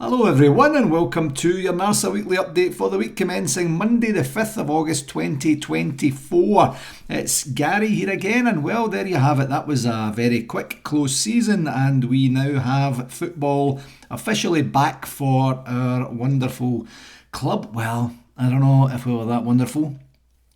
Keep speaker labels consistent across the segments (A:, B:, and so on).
A: Hello everyone and welcome to your NARSA Weekly Update for the week commencing Monday the 5th of August 2024. It's Gary here again and well there you have it. That was a very quick close season and we now have football officially back for our wonderful club. Well, I don't know if we were that wonderful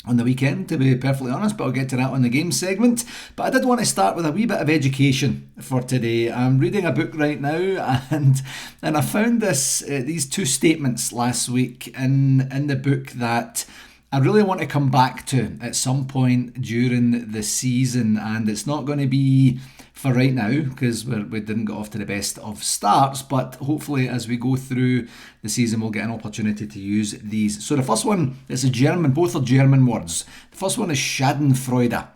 A: on the weekend, to be perfectly honest, but I'll get to that on the game segment. But I did want to start with a wee bit of education for today. I'm reading a book right now, and I found these two statements last week in the book that I really want to come back to at some point during the season, and it's not going to be for right now because we didn't get off to the best of starts, but hopefully as we go through the season we'll get an opportunity to use these. So the first one is a German, both are German words. The first one is Schadenfreude,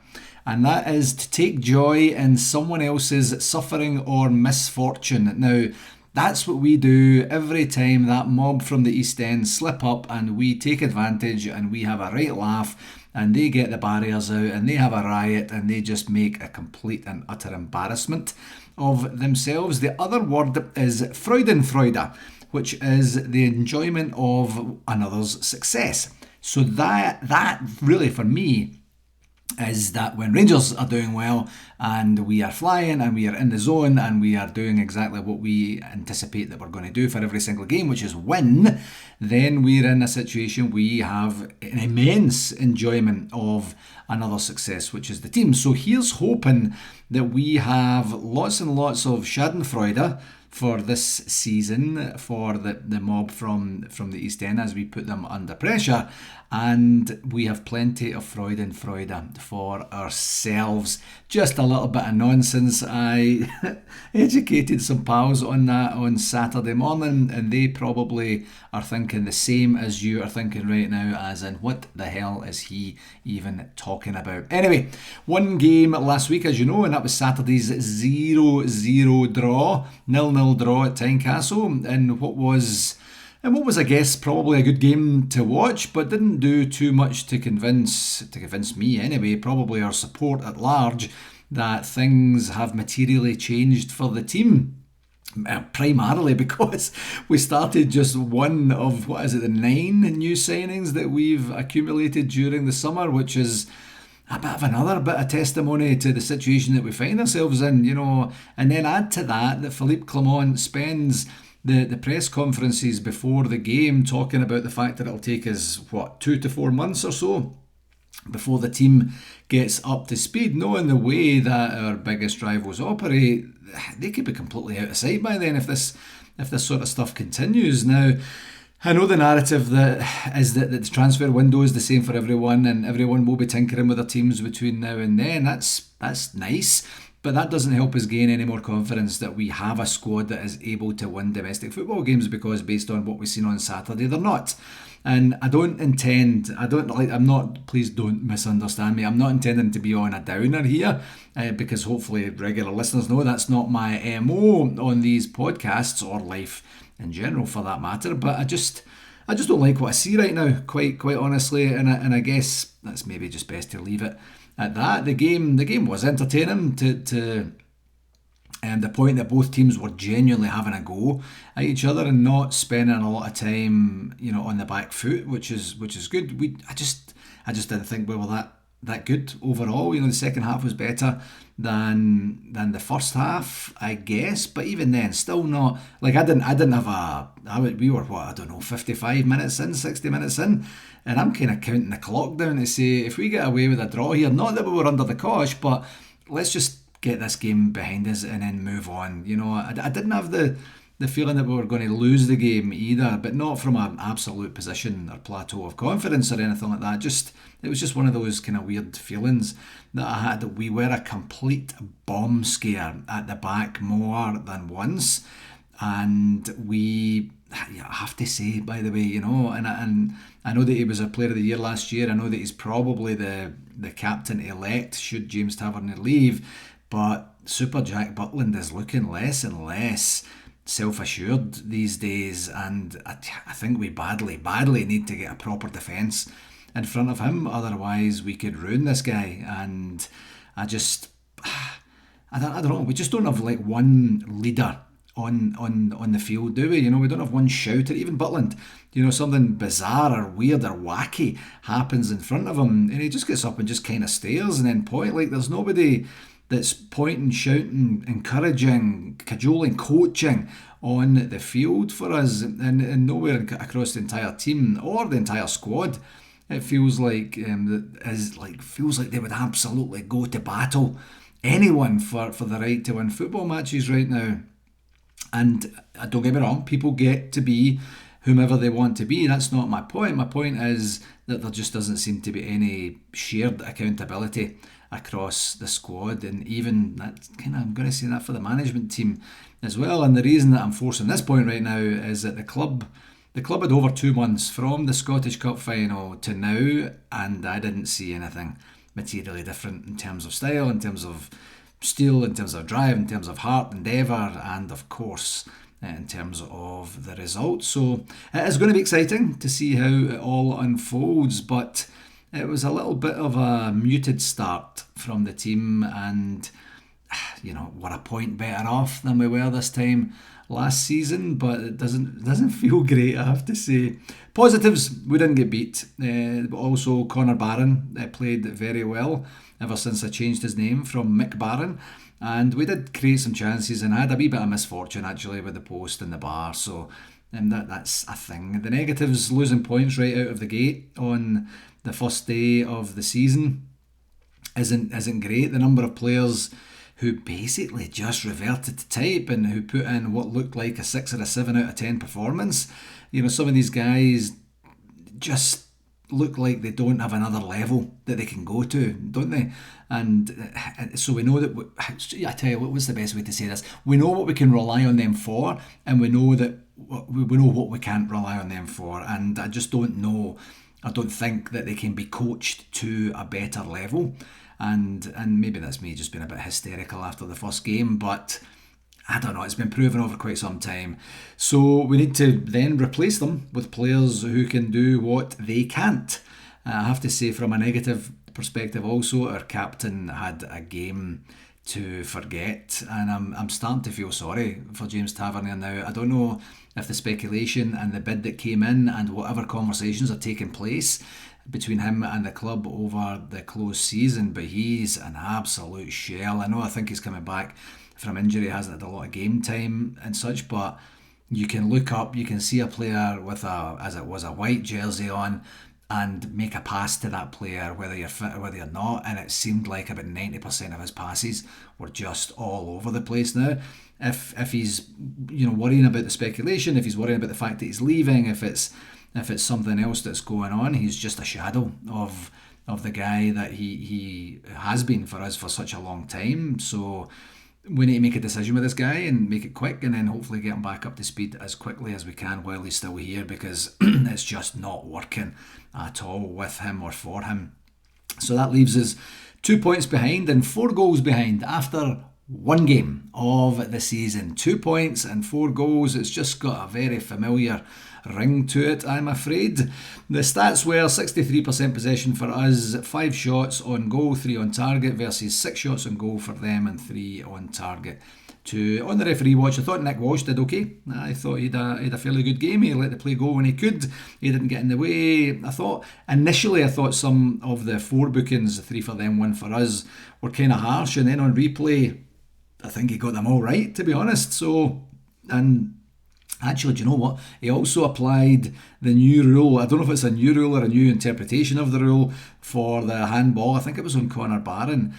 A: and that is to take joy in someone else's suffering or misfortune. Now that's what we do every time that mob from the East End slip up and we take advantage and we have a right laugh and they get the barriers out and they have a riot and they just make a complete and utter embarrassment of themselves. The other word is Freudenfreude, which is the enjoyment of another's success. So that really for me is that when Rangers are doing well and we are flying and we are in the zone and we are doing exactly what we anticipate that we're going to do for every single game, which is win, then we're in a situation we have an immense enjoyment of another success, which is the team. So here's hoping that we have lots and lots of Schadenfreude for this season for the mob from the East End as we put them under pressure, and we have plenty of Freude for ourselves. Just a little bit of nonsense. I educated some pals on that on Saturday morning and they probably are thinking the same as you are thinking right now, as in what the hell is he even talking about? Anyway, one game last week as you know, and that was Saturday's 0-0 draw, 0-0 draw at Tynecastle, and what was I guess probably a good game to watch, but didn't do too much to convince me anyway, probably our support at large, that things have materially changed for the team. Primarily because we started just one of, the 9 new signings that we've accumulated during the summer, which is a bit of another bit of testimony to the situation that we find ourselves in, and then add to that Philippe Clement spends the press conferences before the game talking about the fact that it'll take us 2 to 4 months or so before the team gets up to speed, knowing the way that our biggest rivals operate. They could be completely out of sight by then if this sort of stuff continues. Now, I know the narrative that is that the transfer window is the same for everyone and everyone will be tinkering with their teams between now and then. That's nice, but that doesn't help us gain any more confidence that we have a squad that is able to win domestic football games, because based on what we've seen on Saturday, they're not. And please don't misunderstand me, I'm not intending to be on a downer here, because hopefully regular listeners know that's not my MO on these podcasts or life in general for that matter, but I just don't like what I see right now, quite honestly, and I guess that's maybe just best to leave it at that. The game was entertaining to the point that both teams were genuinely having a go at each other and not spending a lot of time, on the back foot, which is good. I just didn't think we were that good overall. The second half was better than the first half, I guess, but even then, still not like we were 55 minutes in, 60 minutes in, and I'm kind of counting the clock down to say if we get away with a draw here, not that we were under the cosh, but let's just get this game behind us and then move on. I didn't have the feeling that we were going to lose the game either, but not from an absolute position or plateau of confidence or anything like that. It was just one of those kind of weird feelings that I had, that we were a complete bomb scare at the back more than once. And I have to say, by the way, and I know that he was a player of the year last year. I know that he's probably the captain elect should James Tavernier leave, but Super Jack Butland is looking less and less self-assured these days, and I think we badly need to get a proper defence in front of him, otherwise we could ruin this guy. And I don't know, we just don't have like one leader on the field, do we? We don't have one shout. Or even Butland, something bizarre or weird or wacky happens in front of him, and he just gets up and just kind of stares and then point. Like, there's nobody that's pointing, shouting, encouraging, cajoling, coaching on the field for us, and nowhere across the entire team or the entire squad. It feels like feels like they would absolutely go to battle anyone for the right to win football matches right now. And don't get me wrong, people get to be whomever they want to be. That's not my point. My point is that there just doesn't seem to be any shared accountability across the squad, and even that I'm going to say that for the management team as well. And the reason that I'm forcing this point right now is that the club had over 2 months from the Scottish Cup final to now, and I didn't see anything materially different in terms of style, in terms of steel, in terms of drive, in terms of heart, endeavour, and of course in terms of the results. So it is going to be exciting to see how it all unfolds, but it was a little bit of a muted start from the team, and we're a point better off than we were this time last season, but it doesn't feel great, I have to say. Positives: we didn't get beat. Also, Connor Barron played very well ever since I changed his name from Mick Barron, and we did create some chances, and I had a wee bit of misfortune actually with the post and the bar, so that's a thing. The negatives: losing points right out of the gate on the first day of the season isn't great. The number of players who basically just reverted to type and who put in what looked like a 6 or a 7 out of 10 performance. Some of these guys just look like they don't have another level that they can go to, don't they? And so we know that, I tell you, what's the best way to say this? We know what we can rely on them for, and we know what we can't rely on them for. And I just don't know. I don't think that they can be coached to a better level. And maybe that's me just being a bit hysterical after the first game, but I don't know, it's been proven over quite some time. So we need to then replace them with players who can do what they can't. I have to say, from a negative perspective also, our captain had a game to forget, and I'm starting to feel sorry for James Tavernier now. I don't know if the speculation and the bid that came in and whatever conversations are taking place between him and the club over the close season, but he's an absolute shell. I think he's coming back from injury, he hasn't had a lot of game time and such, but you can look up, you can see a player with a white jersey on and make a pass to that player, whether you're fit or whether you're not, and it seemed like about 90% of his passes were just all over the place now. If he's worrying about the speculation, if he's worrying about the fact that he's leaving, if it's something else that's going on, he's just a shadow of the guy that he has been for us for such a long time. So we need to make a decision with this guy and make it quick, and then hopefully get him back up to speed as quickly as we can while he's still here, because it's just not working at all with him or for him. So that leaves us 2 points behind and 4 goals behind after one game of the season. 2 points and 4 goals. It's just got a very familiar ring to it, I'm afraid. The stats were 63% possession for us, 5 shots on goal, 3 on target, versus 6 shots on goal for them and 3 on target. On the referee watch, I thought Nick Walsh did okay. I thought he had a fairly good game. He let the play go when he could. He didn't get in the way. Initially I thought some of the 4 bookings, 3 for them, 1 for us, were kind of harsh, and then on replay I think he got them all right, to be honest. And actually, do you know what? He also applied the new rule. I don't know if it's a new rule or a new interpretation of the rule for the handball. I think it was on Connor Barron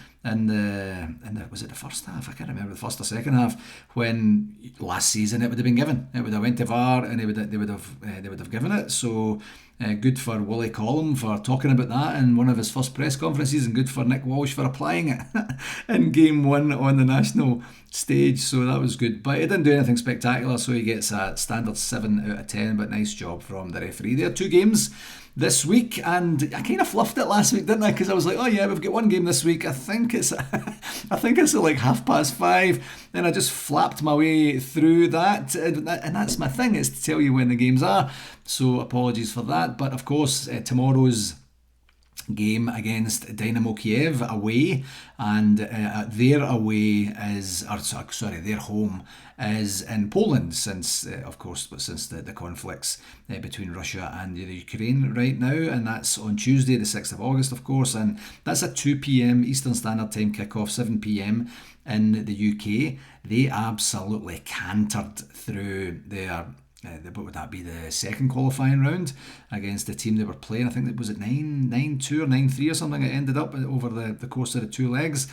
A: was it the first half? I can't remember, the first or second half, when last season it would have been given. It would have went to VAR and they would have given it. So good for Willie Collum for talking about that in one of his first press conferences, and good for Nick Walsh for applying it in game 1 on the national stage. So that was good, but he didn't do anything spectacular, so he gets a standard 7 out of 10, but nice job from the referee there. 2 games this week, and I kind of fluffed it last week, didn't I? Because I was like, oh yeah, we've got 1 game this week. I think it's at like 5:30, and I just flapped my way through that, and that's my thing, is to tell you when the games are. So apologies for that. But of course, tomorrow's game against Dynamo Kiev away, and their home is in Poland, since the conflicts between Russia and the Ukraine right now, and that's on Tuesday the 6th of August, of course, and that's a 2 p.m. Eastern Standard Time kickoff, 7 p.m. in the UK. They absolutely cantered through their what would that be, the second qualifying round against the team they were playing. I think it was at 9-2 or 9-3 or something. It ended up over the course of the two legs.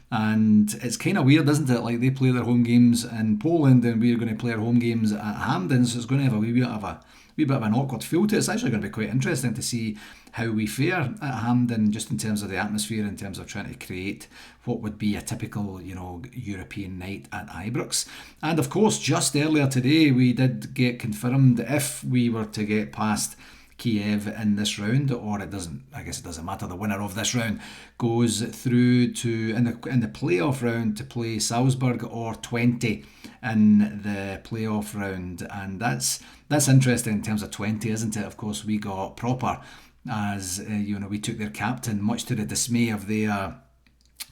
A: And it's kind of weird, isn't it? Like, they play their home games in Poland and we're going to play our home games at Hampden, so it's going to have a wee bit of an awkward feel to it. It's actually going to be quite interesting to see how we fare at Hampden, just in terms of the atmosphere, in terms of trying to create what would be a typical, European night at Ibrox. And of course, just earlier today, we did get confirmed if we were to get past Kiev in this round, or it doesn't matter, the winner of this round goes through to in the playoff round to play Salzburg or Twente in the playoff round. And that's interesting in terms of Twente, isn't it? Of course, we got proper, as we took their captain, much to the dismay of their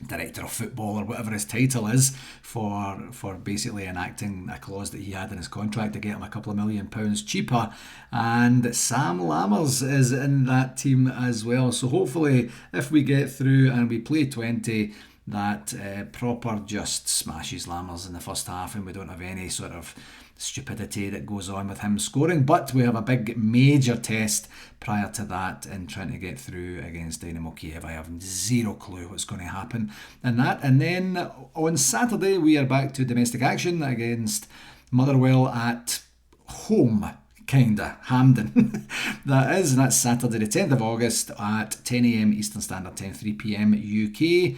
A: director of football, or whatever his title is, for basically enacting a clause that he had in his contract to get him a couple of £1 million cheaper. And Sam Lammers is in that team as well. So hopefully, if we get through and we play Twente, that proper just smashes Lammers in the first half, and we don't have any sort of stupidity that goes on with him scoring. But we have a big major test prior to that in trying to get through against Dynamo Kiev. I have zero clue what's going to happen in that. And then on Saturday we are back to domestic action against Motherwell at home, kinda, Hampden. And that's Saturday the 10th of August at 10 a.m. Eastern Standard Time, 3 p.m. UK.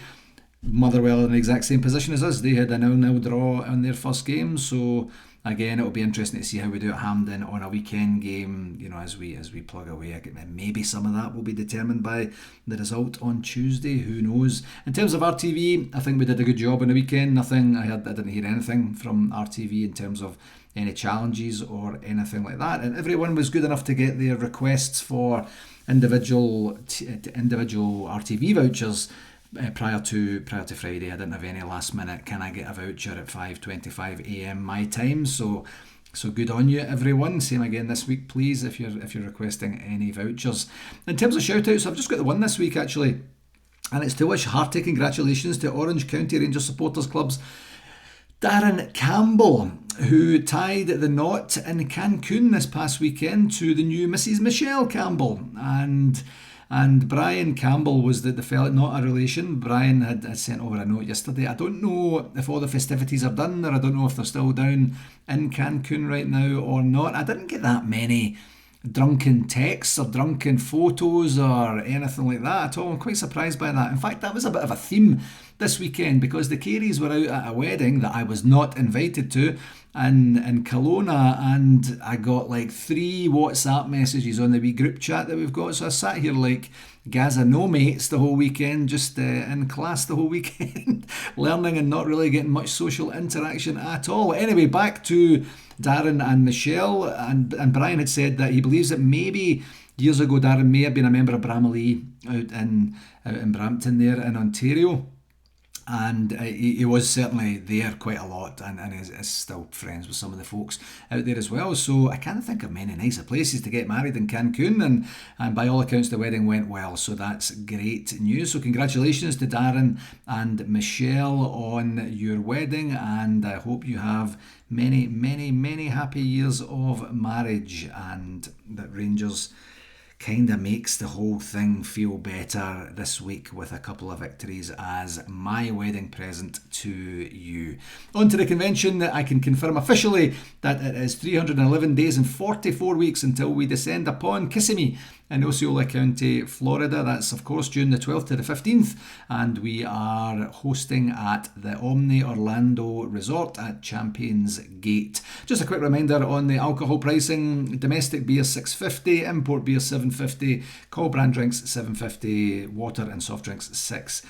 A: Motherwell in the exact same position as us. They had a 0-0 draw in their first game, so again, it'll be interesting to see how we do at Hampden on a weekend game, as we plug away. Maybe some of that will be determined by the result on Tuesday, who knows. In terms of RTV, I think we did a good job on the weekend. I didn't hear anything from RTV in terms of any challenges or anything like that, and everyone was good enough to get their requests for individual RTV vouchers prior to Friday. I didn't have any last minute, can I get a voucher at 5:25 a.m. my time, so good on you, everyone. Same again this week, please, if you're requesting any vouchers. In terms of shout outs, I've just got the one this week actually, and it's to wish hearty congratulations to Orange County Rangers Supporters Club's Darren Campbell, who tied the knot in Cancun this past weekend to the new Mrs. Michelle Campbell. And Brian Campbell was the fella, not a relation. Brian had sent over a note yesterday. I don't know if all the festivities are done, or I don't know if they're still down in Cancun right now or not. I didn't get that many drunken texts or drunken photos or anything like that at all. I'm quite surprised by that. In fact, that was a bit of a theme this weekend, because the Careys were out at a wedding that I was not invited to in Kelowna, and I got like 3 WhatsApp messages on the wee group chat that we've got. So I sat here like Gaza no mates the whole weekend, just in class the whole weekend, learning and not really getting much social interaction at all. Anyway, back to Darren and Michelle, and Brian had said that he believes that maybe years ago Darren may have been a member of Bramalea out in Brampton there in Ontario. And he was certainly there quite a lot, and is still friends with some of the folks out there as well. So I can't think of many nicer places to get married in Cancun, and by all accounts the wedding went well, so that's great news. So congratulations to Darren and Michelle on your wedding, and I hope you have many, many, many happy years of marriage, and that Rangers kind of makes the whole thing feel better this week with a couple of victories as my wedding present to you. On to the convention. I can confirm officially that it is 311 days and 44 weeks until we descend upon Kissimmee in Osceola County, Florida. That's of course June the 12th to the 15th, and we are hosting at the Omni Orlando Resort at Champions Gate. Just a quick reminder on the alcohol pricing: domestic beer $6.50, import beer $7.50, call brand drinks $7.50, water and soft drinks $6.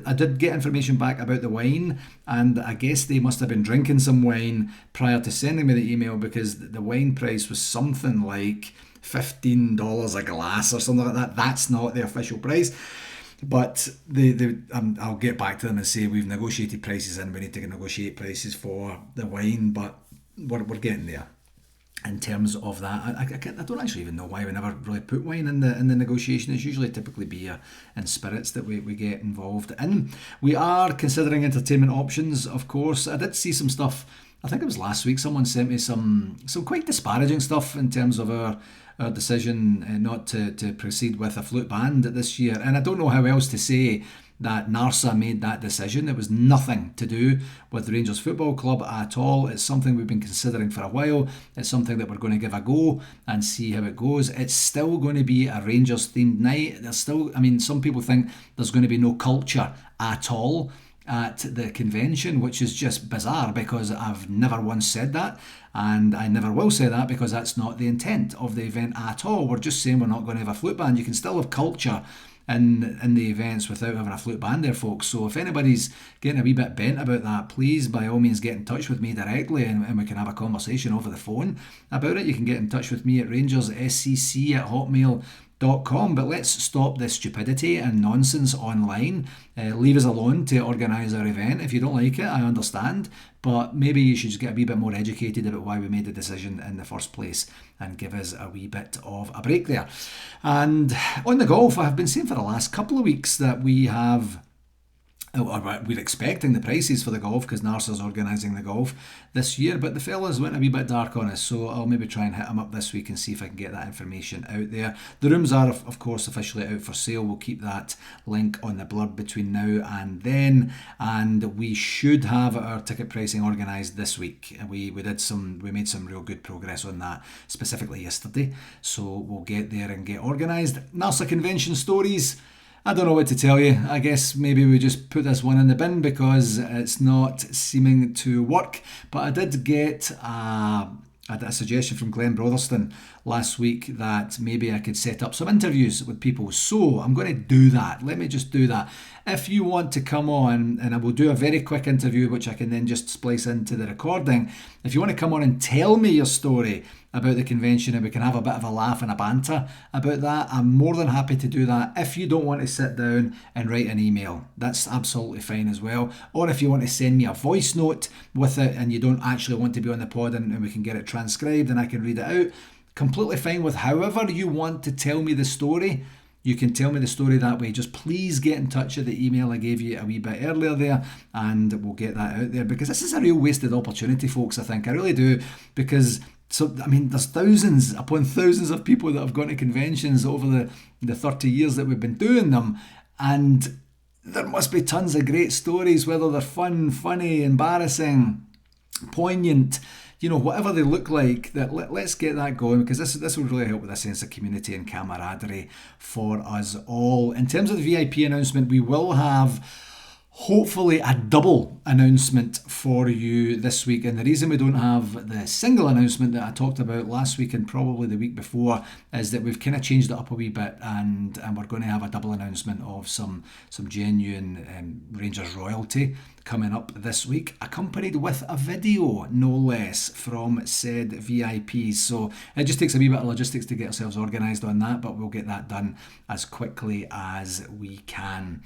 A: I did get information back about the wine, and I guess they must have been drinking some wine prior to sending me the email, because the wine price was something like $15 a glass or something like that. That's not the official price. But I'll get back to them and say we've negotiated prices and we need to negotiate prices for the wine, but we're getting there. In terms of that, I don't actually even know why we never really put wine in the negotiation. It's usually typically beer and spirits that we get involved in. We are considering entertainment options, of course. I did see some stuff. I think it was last week. Someone sent me some quite disparaging stuff in terms of our decision not to proceed with a flute band this year. And I don't know how else to say that NARSA made that decision. It was nothing to do with the Rangers Football Club at all. It's something we've been considering for a while. It's something that we're going to give a go and see how it goes. It's still going to be a Rangers themed night. There's still, some people think there's going to be no culture at all at the convention, which is just bizarre because I've never once said that, and I never will say that because that's not the intent of the event at all. We're just saying we're not going to have a flute band. You can still have culture in the events without having a flute band there, folks. So if anybody's getting a wee bit bent about that, please by all means get in touch with me directly and we can have a conversation over the phone about it. You can get in touch with me at rangersSCC@hotmail.com. But let's stop this stupidity and nonsense online. Leave us alone to organise our event. If you don't like it, I understand, but maybe you should just get a wee bit more educated about why we made the decision in the first place and give us a wee bit of a break there. And on the golf, I've been saying for the last couple of weeks that we're expecting the prices for the golf because NARSA's organising the golf this year, but the fellas went a wee bit dark on us, so I'll maybe try and hit them up this week and see if I can get that information out there. The rooms are, of course, officially out for sale. We'll keep that link on the blurb between now and then, and we should have our ticket pricing organised this week. We made some real good progress on that, specifically yesterday, so we'll get there and get organised. NARSA Convention Stories. I don't know what to tell you. I guess maybe we just put this one in the bin because it's not seeming to work. But I did get a suggestion from Glenn Brotherston last week that maybe I could set up some interviews with people. So I'm going to do that. Let me just do that. If you want to come on, and I will do a very quick interview, which I can then just splice into the recording. If you want to come on and tell me your story about the convention and we can have a bit of a laugh and a banter about that, I'm more than happy to do that. If you don't want to sit down and write an email, that's absolutely fine as well. Or if you want to send me a voice note with it and you don't actually want to be on the pod and we can get it transcribed and I can read it out, completely fine with however you want to tell me the story. You can tell me the story that way. Just please get in touch at the email I gave you a wee bit earlier there and we'll get that out there, because this is a real wasted opportunity, folks. I think I really do, because there's thousands upon thousands of people that have gone to conventions over the 30 years that we've been doing them, and there must be tons of great stories, whether they're fun, funny, embarrassing, poignant, whatever they look like. Let's get that going, because this will really help with a sense of community and camaraderie for us all. In terms of the VIP announcement, we will have hopefully a double announcement for you this week, and the reason we don't have the single announcement that I talked about last week and probably the week before is that we've kind of changed it up a wee bit, and we're going to have a double announcement of some genuine Rangers royalty coming up this week, accompanied with a video, no less, from said VIPs. So it just takes a wee bit of logistics to get ourselves organised on that, but we'll get that done as quickly as we can.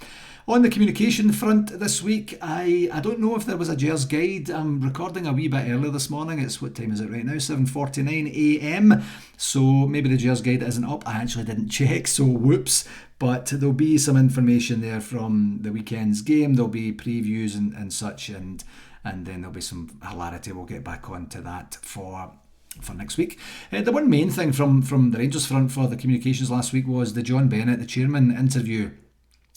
A: On the communication front this week, I don't know if there was a Gers guide. I'm recording a wee bit earlier this morning. What time is it right now? 7:49am. So maybe the Gers guide isn't up. I actually didn't check, so whoops. But there'll be some information there from the weekend's game. There'll be previews and such, and then there'll be some hilarity. We'll get back onto that for next week. The one main thing from the Rangers front for the communications last week was the John Bennett, the chairman interview,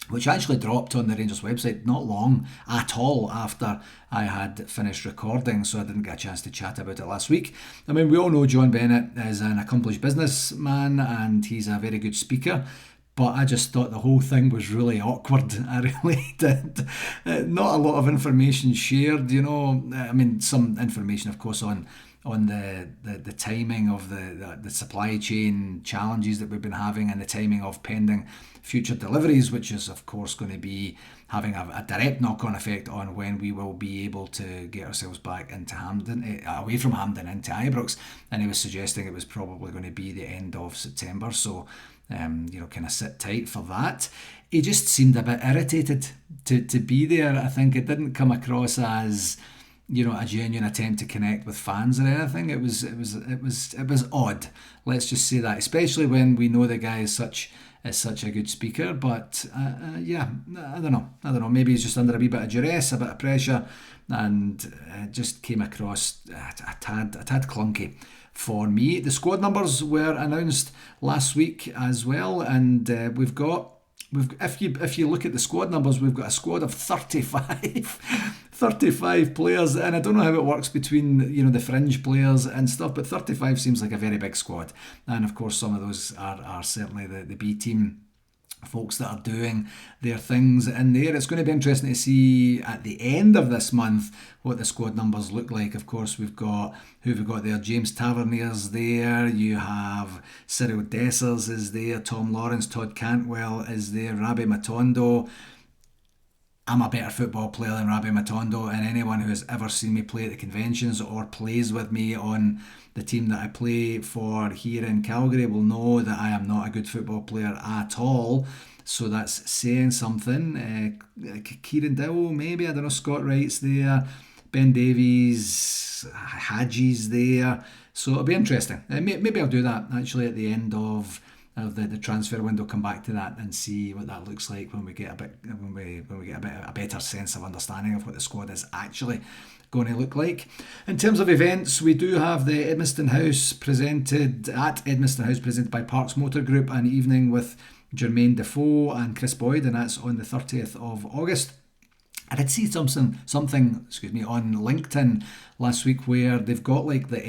A: which actually dropped on the Rangers website not long at all after I had finished recording, so I didn't get a chance to chat about it last week. We all know John Bennett is an accomplished businessman and he's a very good speaker, but I just thought the whole thing was really awkward. I really did. Not a lot of information shared, some information, of course, on the timing of the supply chain challenges that we've been having and the timing of pending future deliveries, which is of course going to be having a direct knock-on effect on when we will be able to get ourselves back into Hampden, away from Hampden into Ibrox. And he was suggesting it was probably going to be the end of September, so kind of sit tight for that. He just seemed a bit irritated to be there. I think it didn't come across as a genuine attempt to connect with fans or anything. It was odd. Let's just say that, especially when we know the guy is such a good speaker. But I don't know. Maybe he's just under a wee bit of duress, a bit of pressure, and it just came across a tad clunky for me. The squad numbers were announced last week as well, and if you look at the squad numbers, we've got a squad of 35 players, and I don't know how it works between the fringe players and stuff, but 35 seems like a very big squad. And of course some of those are certainly the B team folks that are doing their things in there. It's going to be interesting to see at the end of this month what the squad numbers look like. Of course, we've got there. James Tavernier's there. You have Cyril Dessers is there. Tom Lawrence, Todd Cantwell is there. Rabbi Matondo. I'm a better football player than Rabbi Matondo, and anyone who has ever seen me play at the conventions or plays with me on the team that I play for here in Calgary will know that I am not a good football player at all. So that's saying something. Kieran Dowell, maybe, I don't know. Scott Wright's there. Ben Davies, Hadji's there. So it'll be interesting. Maybe I'll do that actually at the end of the transfer window. Come back to that and see what that looks like when we get a better sense of understanding of what the squad is actually going to look like. In terms of events, we do have the Edmiston House presented by Parks Motor Group, an evening with Jermaine Defoe and Kris Boyd, and that's on the 30th of August. I did see something on LinkedIn last week where they've got like the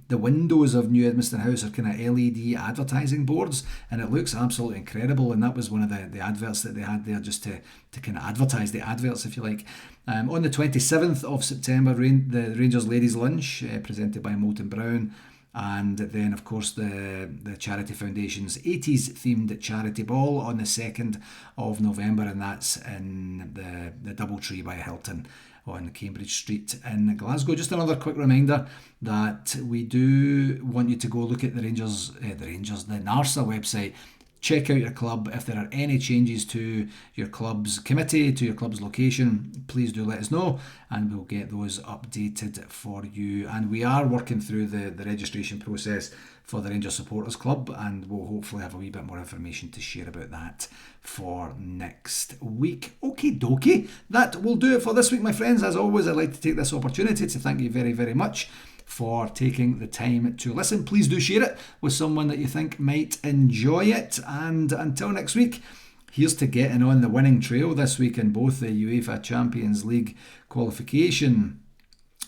A: windows of New Edmiston House are kind of LED advertising boards, and it looks absolutely incredible. And that was one of the adverts that they had there, just to kind of advertise the adverts, if you like. On the 27th of September, the Rangers Ladies Lunch, presented by Moulton Brown. And then, of course, the Charity Foundation's 80s themed charity ball on the 2nd of November, and that's in the Doubletree by Hilton on Cambridge Street in Glasgow. Just another quick reminder that we do want you to go look at the NARSA website. Check out your club. If there are any changes to your club's committee, to your club's location, please do let us know, and we'll get those updated for you. And we are working through the registration process for the Rangers Supporters Club, and we'll hopefully have a wee bit more information to share about that for next week. Okie dokie, that will do it for this week, my friends. As always, I'd like to take this opportunity to thank you very, very much for taking the time to listen. Please do share it with someone that you think might enjoy it. And until next week, here's to getting on the winning trail this week in both the UEFA Champions League qualification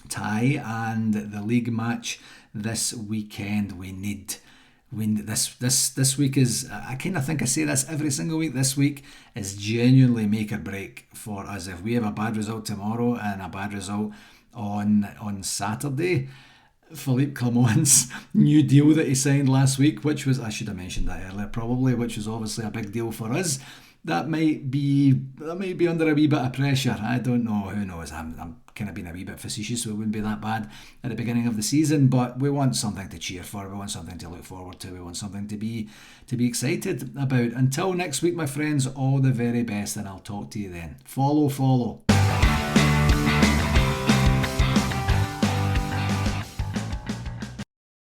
A: tie and the league match this weekend. This week is, I kind of think I say this every single week, this week is genuinely make or break for us. If we have a bad result tomorrow and a bad result on Saturday, Philippe Clement's new deal that he signed last week, which was, I should have mentioned that earlier probably, which was obviously a big deal for us, that might be under a wee bit of pressure. I don't know, who knows. I'm kind of being a wee bit facetious, so it wouldn't be that bad at the beginning of the season, but we want something to cheer for, we want something to look forward to, we want something to be excited about. Until next week, my friends, all the very best, and I'll talk to you then. Follow